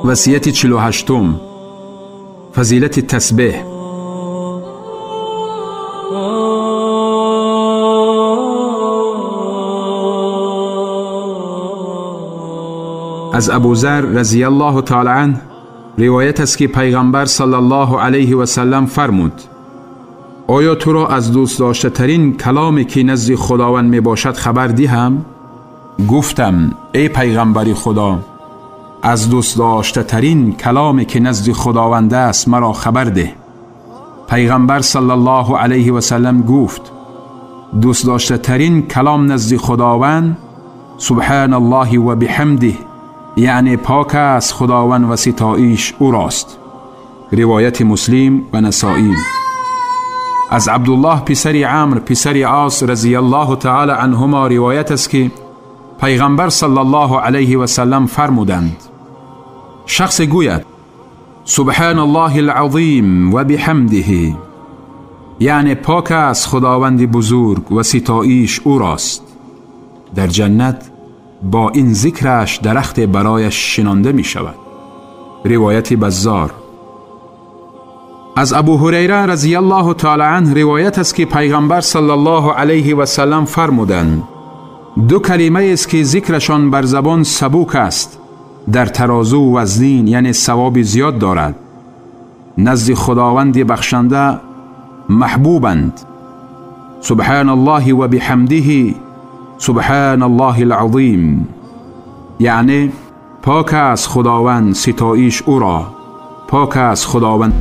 وصیت 48 فضیلت تسبیح. از ابوذر رضی الله تعالی عنه روایت است که پیغمبر صلی الله علیه و سلم فرمود: آیا تو را از دوست داشته ترین کلامی که نزد خداوند می باشد خبر دهم؟ گفتم ای پیغمبر خدا، از دوست داشته ترین کلامی که نزد خداوند است مرا خبر ده. پیغمبر صلی الله علیه و سلم گفت: دوست داشته ترین کلام نزد خداوند سبحان الله و بحمده، یعنی پاک است خداوند و ستایش او راست. روایت مسلم و نسائی. از عبدالله پسر عمرو پسر عاص رضی الله تعالی عنهما روایت است که پیغمبر صلی الله علیه و سلم فرمودند: شخص گوید سبحان الله العظیم و بحمده، یعنی پاک است خداوند بزرگ و ستایش او راست، در جنت با این ذکرش درخت برایش شنانده می شود. روایت بزار. از ابو هریره رضی الله تعالی عنه روایت است که پیغمبر صلی الله علیه و سلم فرمودند: دو کلمه است که ذکرشان بر زبان سبوک است، در ترازو وزنین یعنی ثواب زیاد دارد، نزد خداوند بخشنده محبوبند. سبحان الله و بحمده سبحان الله العظیم، یعنی پاک است خداوند ستایش او را، پاک است خداوند.